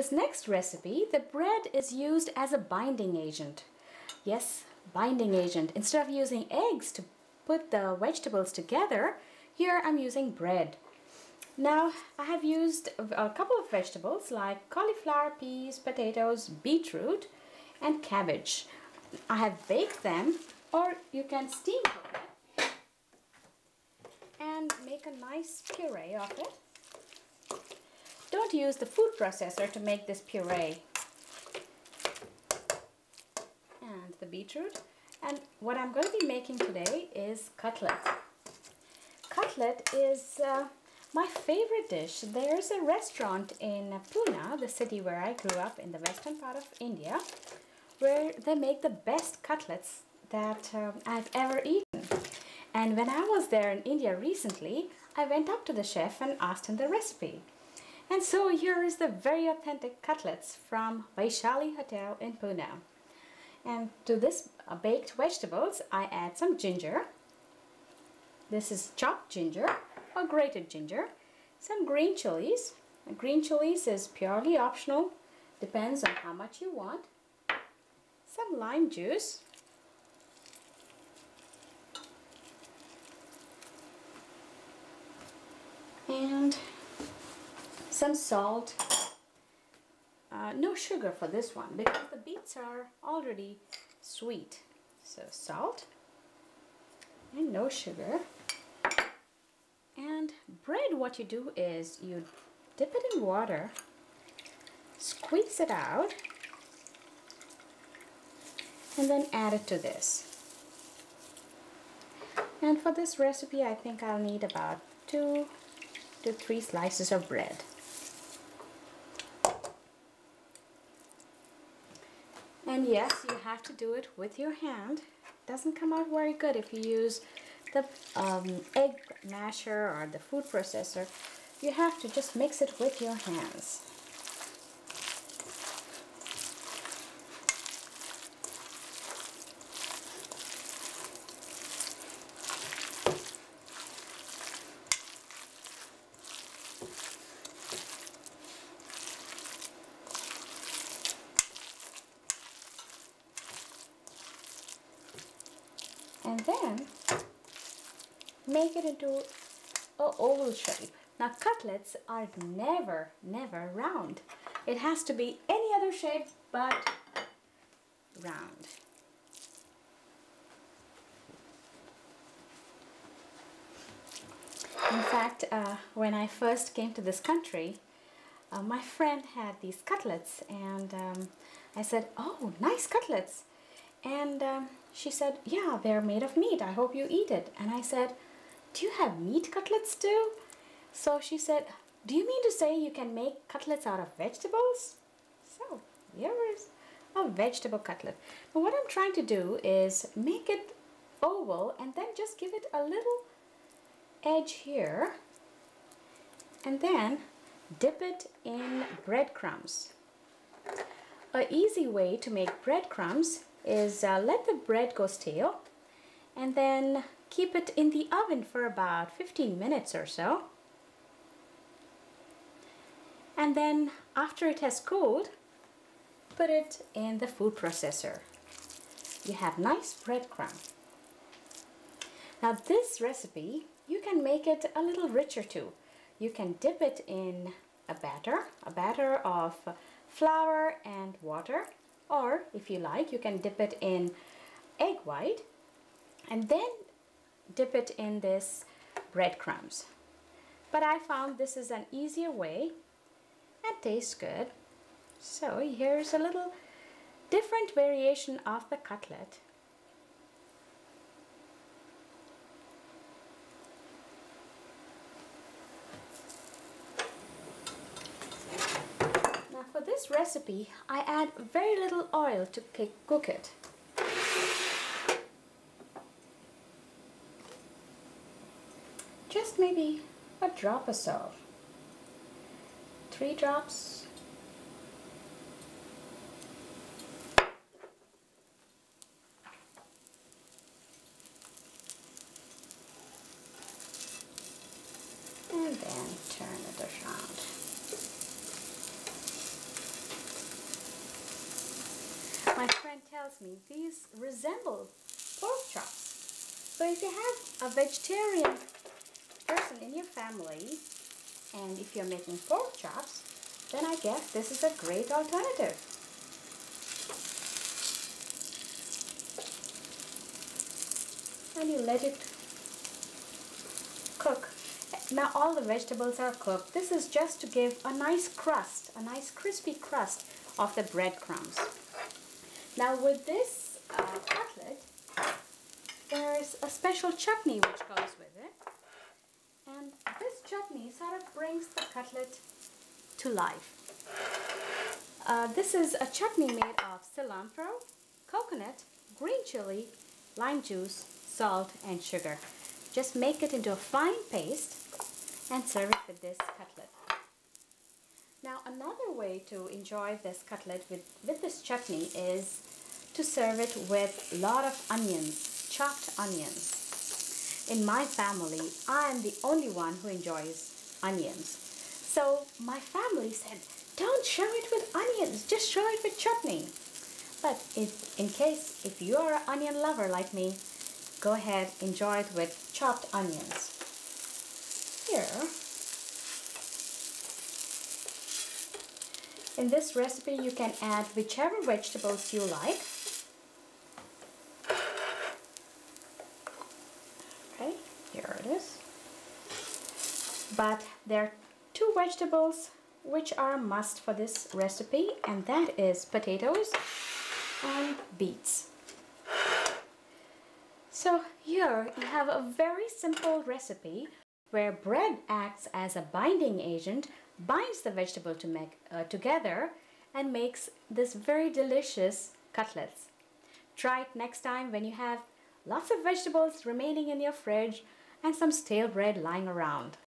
this next recipe, the bread is used as a binding agent. Yes, binding agent. Instead of using eggs to put the vegetables together, here I'm using bread. Now I have used a couple of vegetables like cauliflower, peas, potatoes, beetroot and cabbage. I have baked them, or you can steam cook it and make a nice puree of it. Don't use the food processor to make this puree. And the beetroot. And what I'm going to be making today is cutlet. Cutlet is my favorite dish. There's a restaurant in Pune, the city where I grew up in the western part of India, where they make the best cutlets that I've ever eaten. And when I was there in India recently, I went up to the chef and asked him the recipe. And so here is the very authentic cutlets from Vaishali Hotel in Pune. And to this baked vegetables, I add some ginger. This is chopped ginger or grated ginger. Some green chilies. Green chilies is purely optional, depends on how much you want. Some lime juice. And some salt. No sugar for this one because the beets are already sweet. So salt and no sugar. And bread, what you do is you dip it in water, squeeze it out, and then add it to this. And for this recipe, I think I'll need about 2 to 3 slices of bread. And yes, you have to do it with your hand. It doesn't come out very good if you use the egg masher or the food processor. You have to just mix it with your hands. And then make it into an oval shape. Now cutlets are never round. It has to be any other shape but round. In fact, when I first came to this country, my friend had these cutlets, and I said, "Oh, nice cutlets." And she said, "Yeah, they're made of meat. I hope you eat it." And I said, "Do you have meat cutlets too?" So she said, "Do you mean to say you can make cutlets out of vegetables?" So here is a vegetable cutlet. Now what I'm trying to do is make it oval and then just give it a little edge here, and then dip it in breadcrumbs. An easy way to make breadcrumbs is let the bread go stale and then keep it in the oven for about 15 minutes or so. And then after it has cooled, put it in the food processor. You have nice breadcrumb. Now this recipe, you can make it a little richer too. You can dip it in a batter of flour and water, or if you like, you can dip it in egg white and then dip it in this breadcrumbs. But I found this is an easier way and tastes good. So here's a little different variation of the cutlet. Now for this recipe, I add very little oil to cook it. Just maybe a drop or so. 3 drops. And then turn it around. tells me these resemble pork chops. So if you have a vegetarian person in your family and if you're making pork chops, then I guess this is a great alternative. And you let it cook. Now all the vegetables are cooked. This is just to give a nice crust, a nice crispy crust of the breadcrumbs. Now with this cutlet, there's a special chutney which goes with it. And this chutney sort of brings the cutlet to life. This is a chutney made of cilantro, coconut, green chili, lime juice, salt and sugar. Just make it into a fine paste and serve it with this cutlet. Now another way to enjoy this cutlet with this chutney is to serve it with a lot of onions, chopped onions. In my family, I am the only one who enjoys onions. So my family said, don't show it with onions, just show it with chutney. But in case if you are an onion lover like me, go ahead, enjoy it with chopped onions. Here, in this recipe you can add whichever vegetables you like. Okay, here it is. But there are two vegetables which are a must for this recipe, and that is potatoes and beets. So here you have a very simple recipe where bread acts as a binding agent, binds the vegetable together and makes this very delicious cutlets. Try it next time when you have lots of vegetables remaining in your fridge and some stale bread lying around.